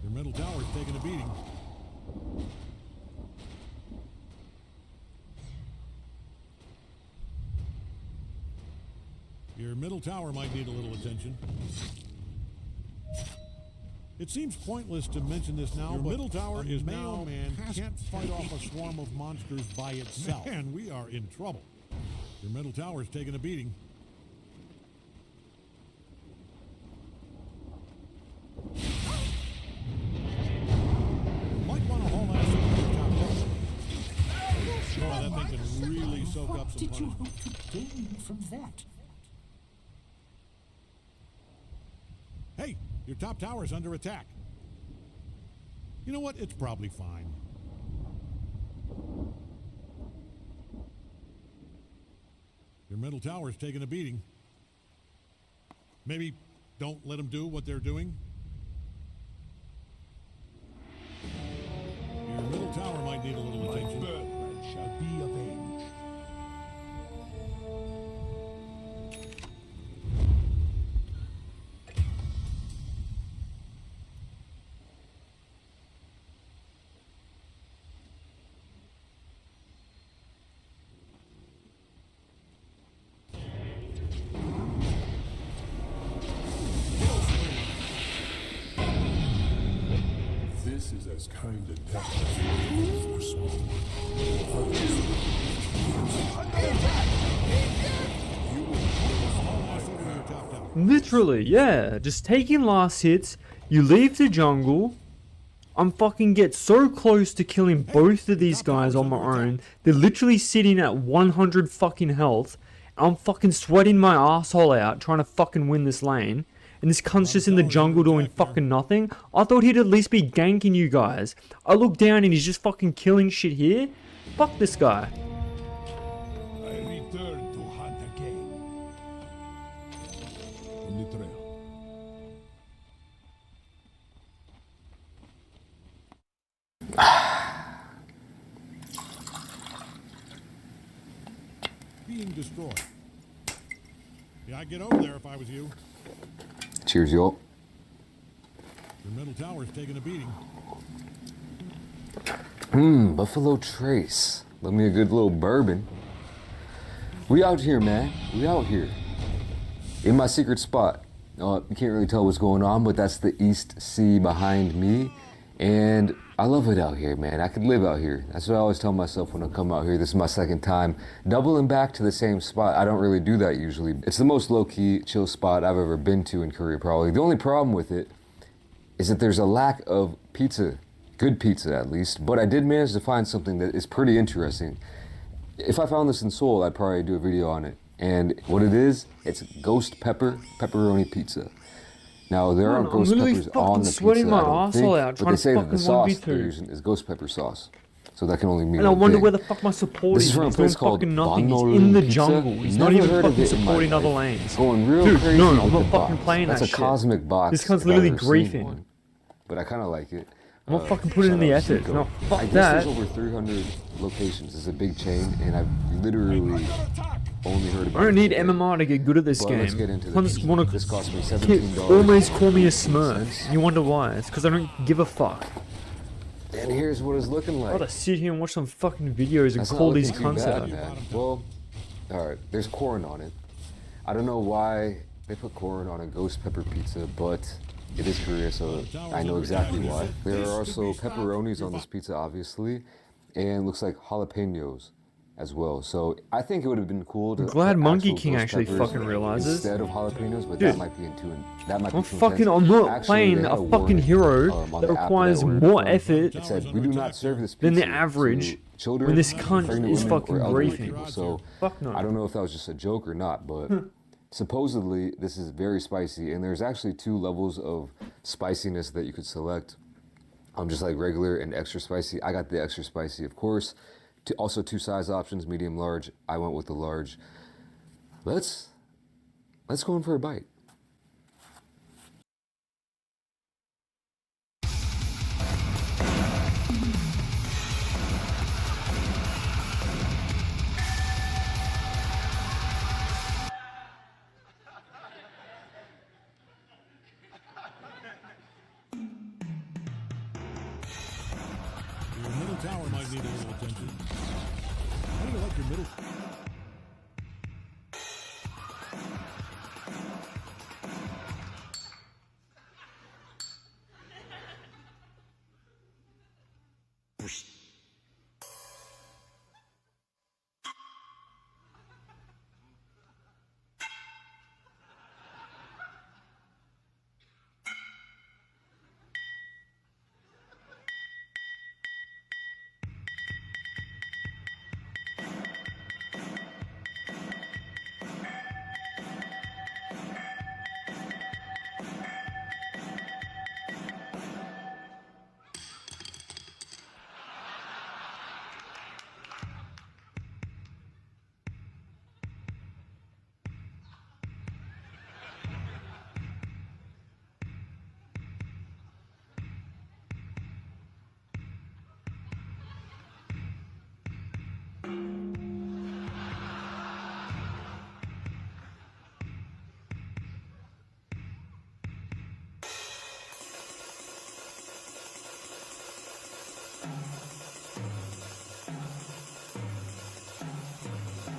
Your middle tower's taking a beating. Your middle tower might need a little attention. It seems pointless to mention this now, but middle tower is now can't fight off a swarm of monsters by itself. Man, we are in trouble. Your middle tower's taking a beating. Might want to haul ass over to the top tower. Boy, that thing can really soak up some Did you punishment. hope to gain from that? Hey, your top tower's under attack. You know what? It's probably fine. Your middle tower's taking a beating. Maybe don't let them do what they're doing. Your middle tower might need a little attention. Birdman shall be avenged. This is as kind a death as you can forswear. Literally, yeah. Just taking last hits. You leave the jungle. I'm fucking get so close to killing both of these guys on my own. They're literally sitting at 100 fucking health. I'm fucking sweating my asshole out trying to fucking win this lane. And this cunt's just in the jungle doing fucking nothing. I thought he'd at least be ganking you guys. I look down and he's just fucking killing shit here. Fuck this guy. I return to hunt again. On the trail. Being destroyed. Yeah, I'd get over there if I was you. Cheers, y'all. Your middle tower's taking a beating. Buffalo Trace. Love me a good little bourbon. We out here, man. We out here. In my secret spot. You can't really tell what's going on, but that's the East Sea behind me. And I love it out here, man. I could live out here. That's what I always tell myself when I come out here. This is my second time. Doubling back to the same spot. I don't really do that usually. It's the most low-key, chill spot I've ever been to in Korea, probably. The only problem with it is that there's a lack of pizza. Good pizza, at least. But I did manage to find something that is pretty interesting. If I found this in Seoul, I'd probably do a video on it. And what it is, it's ghost pepperoni pizza. Now there Man, are I'm ghost literally peppers fucking on the sweating pizza, my I don't arsehole think, out but trying they to say that the fucking sauce 1v2. they're using is ghost pepper sauce. So that can only mean And I one wonder thing. where the fuck my support This is. is from a He's doing place called fucking nothing. He's Bonoli in the Pizza. jungle. He's Never not even heard of fucking it in my supporting other life. lanes. Going real Dude, crazy no, with I'm the not fucking box. playing That's that a shit. cosmic box. This cunt's if I've literally ever seen griefing. one. But I kind of like it. I'm not fucking putting in shout the out effort. Zico. No, fuck I guess that. there's over 300 locations. It's a big chain, and I've literally only heard about I don't it need today. MMR to get good at this But game. let's get into Cunts this. wanna This cost me $17. almost call me a smurf. You wonder why? It's because I don't give a fuck. And here's what it's looking I like. gotta sit here and watch some fucking videos and That's not call these looking too cunts bad, out. man. Well, alright, there's corn on it. I don't know why they put corn on a ghost pepper pizza, but it is Korea, so I know exactly why. There are also pepperonis on this pizza, obviously, and looks like jalapenos as well. So I think it would have been cool to Glad put Monkey actual King ghost actually peppers fucking realizes. instead of jalapenos, but Dude, that might be that might I'm be too fucking. intense. I'm not Actually, playing they had a fucking warning, hero on that the app requires we're more from. effort It said, we do not serve this than the pizza average to children, when this cunt pregnant is women, fucking or elderly griefing. people. So Fuck no. I don't know if that was just a joke or not, but supposedly this is very spicy, and there's actually 2 levels of spiciness that you could select. Just like regular and extra spicy. I got the extra spicy, of course. Also 2 size options, medium, large. I went with the large. Let's go in for a bite. Your middle tower might need a little attention. How do you like your middle?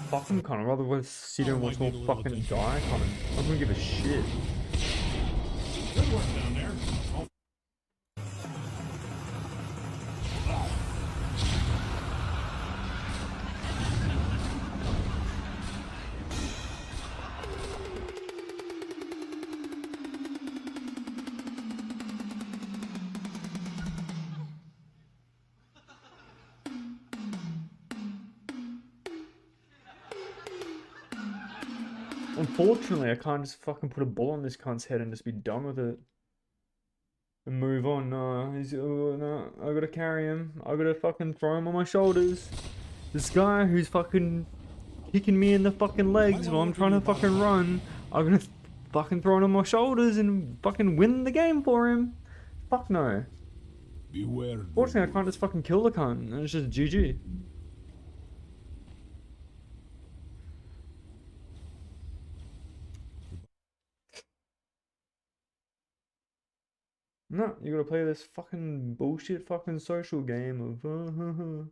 Fucking cunt. I'd rather sit here and watch more fucking die coming. I don't give a shit. Good work down there. Unfortunately, I can't just fucking put a ball on this cunt's head and just be done with it. And move on. No, no, I gotta carry him. I gotta fucking throw him on my shoulders. This guy who's fucking kicking me in the fucking legs while I'm trying to fucking run, I'm gonna fucking throw him on my shoulders and fucking win the game for him. Fuck no. Beware. Fortunately, I can't just fucking kill the cunt, and it's just GG. No, you gotta play this fucking bullshit fucking social game of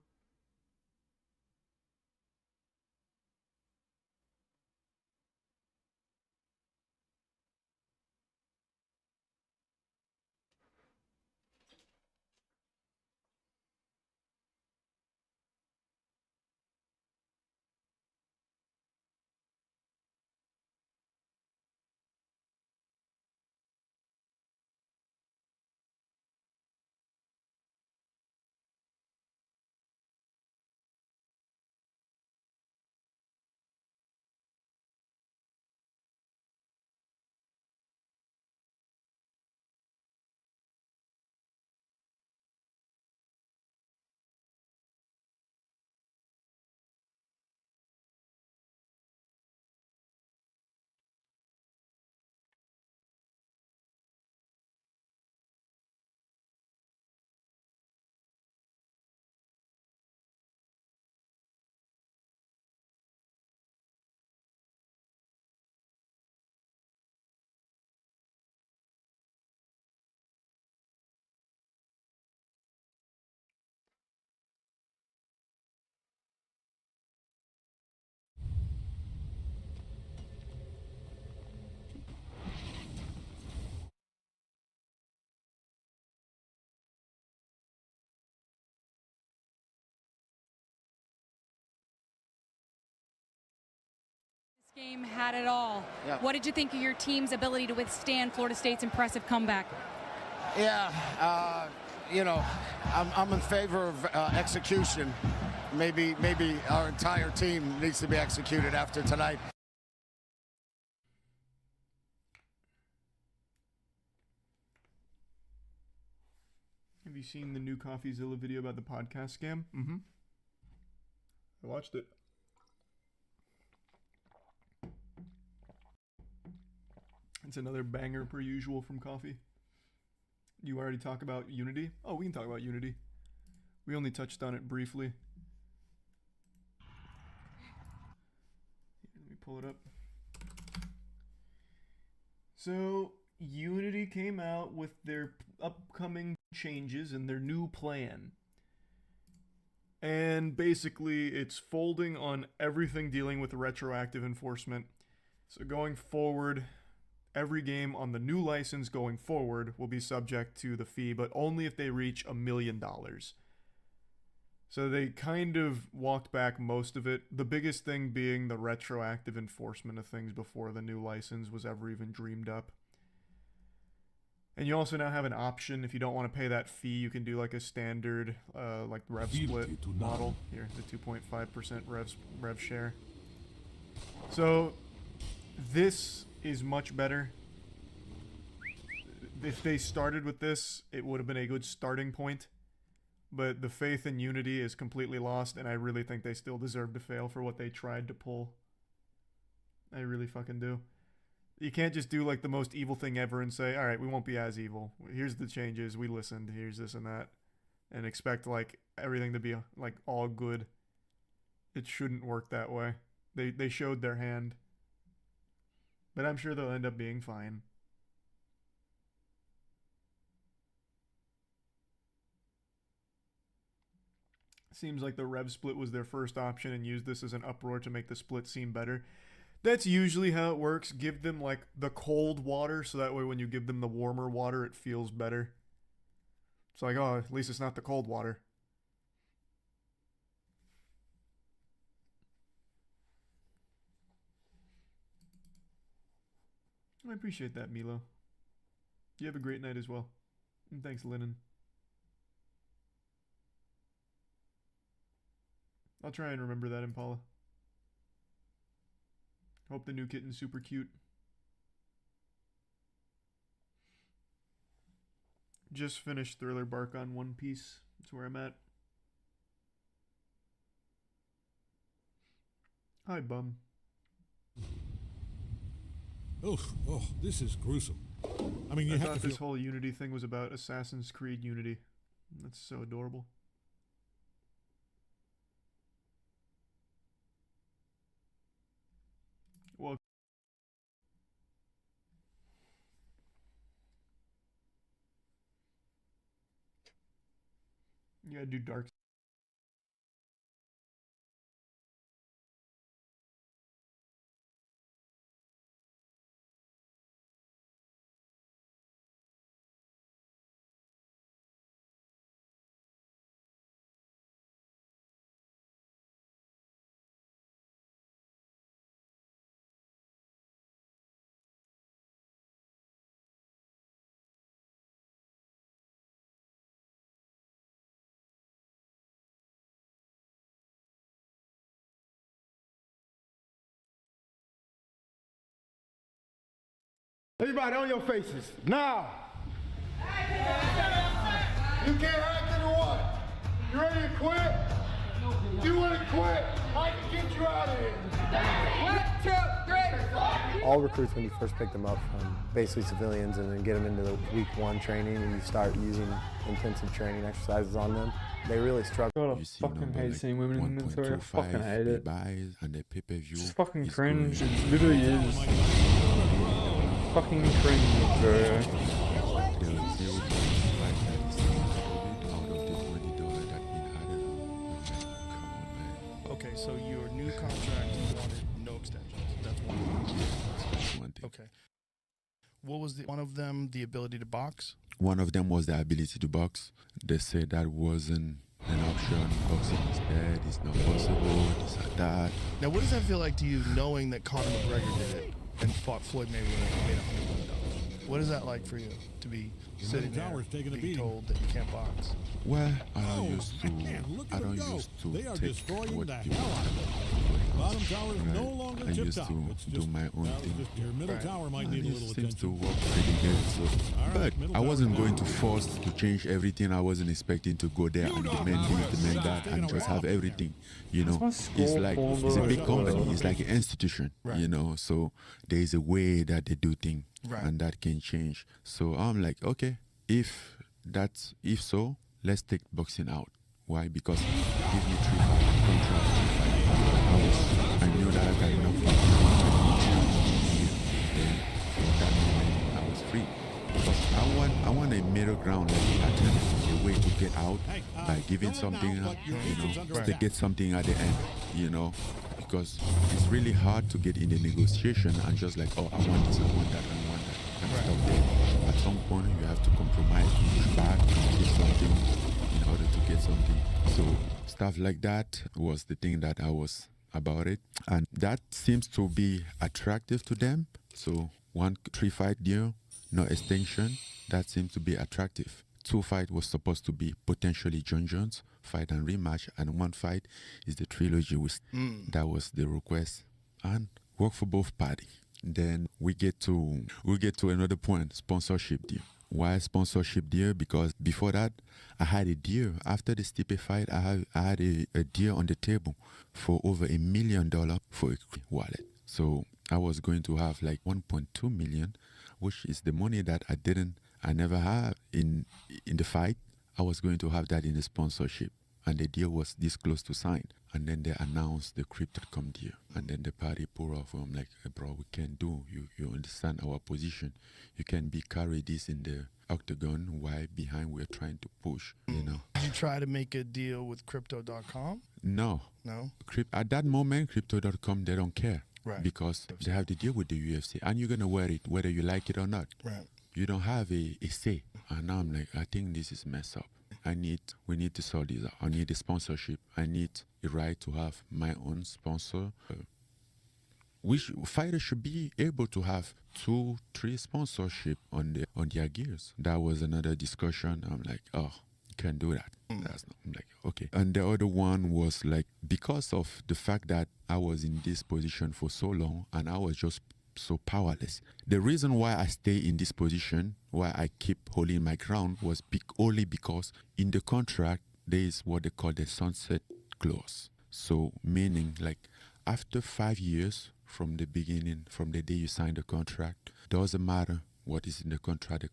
Game had it all. Yeah. What did you think of your team's ability to withstand Florida State's impressive comeback? Yeah, you know, I'm in favor of execution. Maybe our entire team needs to be executed after tonight. Have you seen the new CoffeeZilla video about the podcast scam? Mm-hmm. I watched it. It's another banger per usual from Coffee. You already talk about Unity? Oh, we can talk about Unity. We only touched on it briefly. Here, let me pull it up. So, Unity came out with their upcoming changes and their new plan. And basically, it's folding on everything dealing with retroactive enforcement. So going forward, every game on the new license going forward will be subject to the fee, but only if they reach $1 million. So they kind of walked back most of it. The biggest thing being the retroactive enforcement of things before the new license was ever even dreamed up. And you also now have an option, if you don't want to pay that fee, you can do like a standard like rev split model. Here, the 2.5% rev share. So this is much better. If they started with this, it would have been a good starting point. But the faith in Unity is completely lost, and I really think they still deserve to fail for what they tried to pull. I really fucking do. You can't just do like the most evil thing ever and say, all right, we won't be as evil. Here's the changes. We listened. Here's this and that. And expect like everything to be like all good. It shouldn't work that way. They showed their hand. But I'm sure they'll end up being fine. Seems like the rev split was their first option and used this as an uproar to make the split seem better. That's usually how it works. Give them like the cold water so that way when you give them the warmer water it feels better. It's like, oh, at least it's not the cold water. I appreciate that, Milo. You have a great night as well. And thanks, Lennon. I'll try and remember that, Impala. Hope the new kitten's super cute. Just finished Thriller Bark on One Piece. That's where I'm at. Hi, bum. Oh, this is gruesome. I mean, I thought this whole Unity thing was about Assassin's Creed Unity. That's so adorable. Well, you gotta do dark. Everybody on your faces, now! You can't hack into what? You ready to quit? You want to quit? I can get you out of here. 1, 2, 3. All recruits, when you first pick them up from basically civilians and then get them into the week 1 training and you start using intensive training exercises on them, they really struggle. God, I fucking hate seeing women in inventory. I fucking hate it. It's just fucking cringe. It literally is. Fucking cringe, bro. Okay, so your new contract, you wanted no extensions. That's one thing. Okay. What was one of them, the ability to box? One of them was the ability to box. They said that wasn't an option. Boxing is dead. It's not possible. This or that. Now, what does that feel like to you, knowing that Conor McGregor did it and fought Floyd Mayweather and made $100 million? What is that like for you to be sitting there being told that you can't box? Well, I don't used to take what people Bottom tower is no right. longer I tip used top. to It's do just, my own thing. your middle tower might need a little Seems to attention. work pretty good. So, right, but I wasn't going to force to change everything. I wasn't expecting to go there and demand this, demand that, and just have everything. You know, it's like it's a big company. It's like an institution. Right. You know, so there is a way that they do things, Right. and that can change. So I'm like, okay, if so, let's take boxing out. Why? Because give me 3 fight contract. I knew that I got enough. Then from that moment, I was free. Because I want a middle ground, like a way to get out by giving something up, to get something at the end, because it's really hard to get in the negotiation and just like, oh, I want this, I want that, I want that, and stop there. At some point, you have to compromise, push back, get something in order to get something. So stuff like that was the thing that I was about it, and that seems to be attractive to them. So 3 fight deal, no extension, that seems to be attractive. 2 fight was supposed to be potentially John Jones fight and rematch, and 1 fight is the trilogy. That was the request, and work for both parties. Then we get to another point, sponsorship deal. Why sponsorship deal? Because before that, I had a deal. After the Stipe fight, I had a deal on the table for over $1 million for a wallet. So I was going to have like 1.2 million, which is the money that I never had in the fight. I was going to have that in the sponsorship, and the deal was this close to sign. And then they announced the Crypto.com deal, and then the party pour off. I'm like, hey, bro, we can't do. You understand our position. You can carry this in the octagon while behind we're trying to push. Did you try to make a deal with Crypto.com? No. At that moment, Crypto.com, they don't care. Right. Because they have the deal with the UFC, and you're gonna wear it whether you like it or not. Right. You don't have a say. And now I'm like, I think this is messed up. We need to sort this out. I need a sponsorship. I need a right to have my own sponsor. Fighters should be able to have 2-3 sponsorship on their gears. That was another discussion. I'm like, oh, you can't do that. I'm like, okay. And the other one was like, because of the fact that I was in this position for so long and I was just so powerless. The reason why I stay in this position, why I keep holding my ground, was only because in the contract there is what they call the sunset clause. So meaning like after 5 years from the beginning, from the day you sign the contract, doesn't matter what is in the contract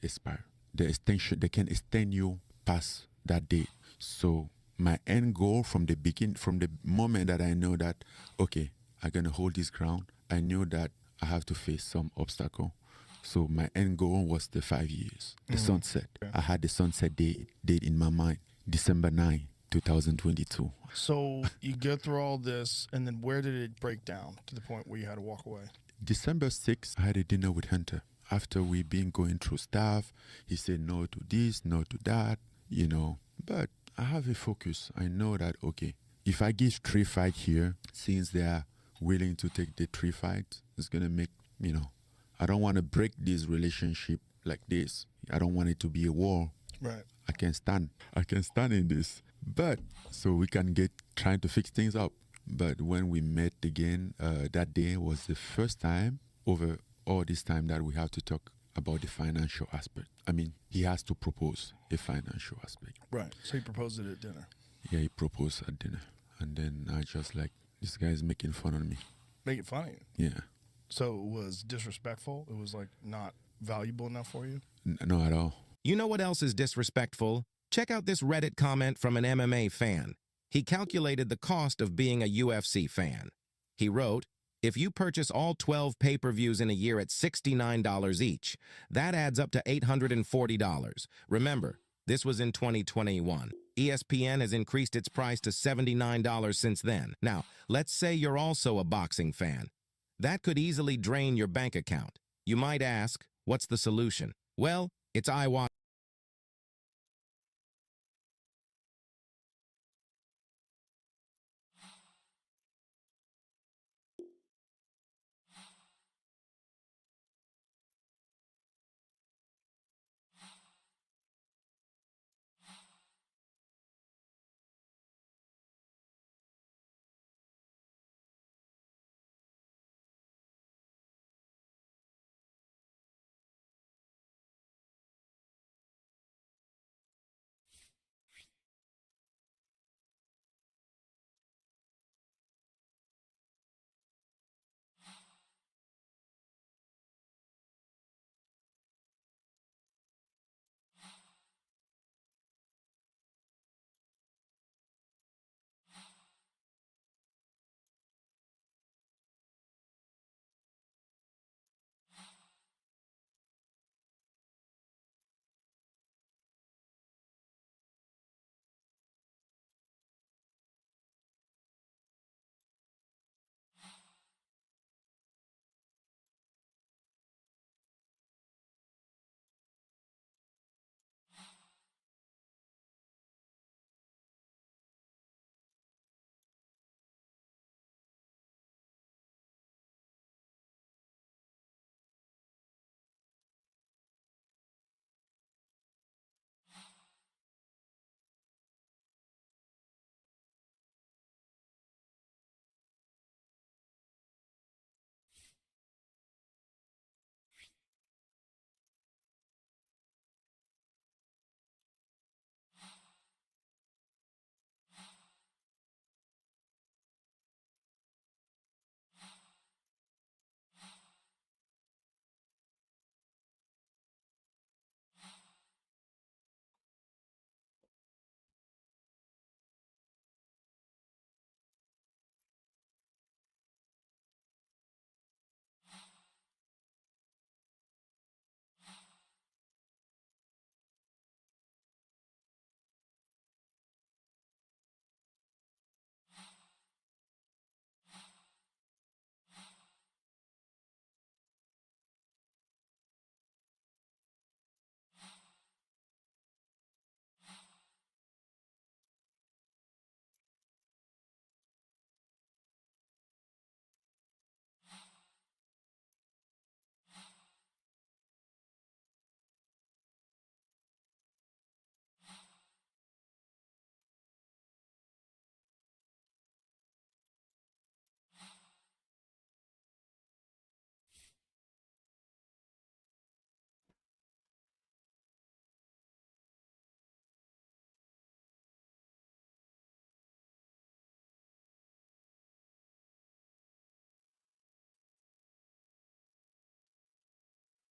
expires. They can extend you past that date. So my end goal from the moment that I know that, okay, I'm gonna hold this ground, I knew that I have to face some obstacle. So my end goal was the 5 years, the sunset. I had the sunset date in my mind, December 9, 2022. So you go through all this, and then where did it break down to the point where you had to walk away? December 6th, I had a dinner with Hunter. After we been going through stuff, he said no to this, no to that, But I have a focus. I know that, okay, if I give 3 fights here, since they are willing to take the 3 fights, it's going to make, I don't want to break this relationship like this. I don't want it to be a war. Right. I can stand in this. But, so we can trying to fix things up. But when we met again, that day was the first time over all this time that we have to talk about the financial aspect. I mean, he has to propose a financial aspect. Right. So he proposed it at dinner. Yeah, he proposed at dinner. And then I just like, this guy is making fun of me. Make it funny? Yeah. So it was disrespectful? It was like not valuable enough for you? No, at all. You know what else is disrespectful? Check out this Reddit comment from an MMA fan. He calculated the cost of being a UFC fan. He wrote, if you purchase all 12 pay-per-views in a year at $69 each, that adds up to $840. Remember, this was in 2021. ESPN has increased its price to $79 since then. Now, let's say you're also a boxing fan. That could easily drain your bank account. You might ask, what's the solution? Well, it's eye-watering.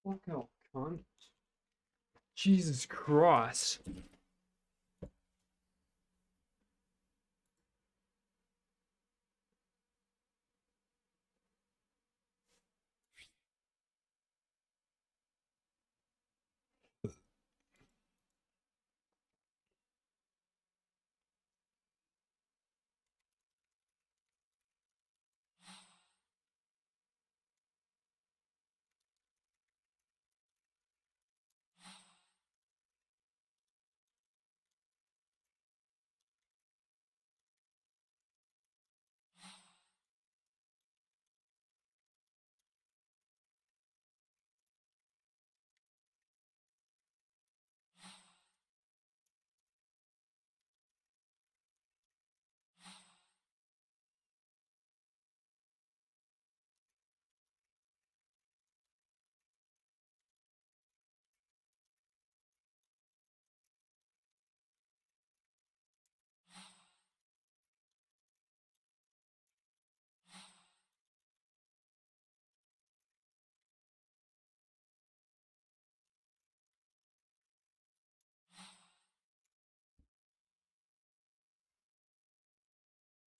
Fuck off, cunt. Jesus Christ.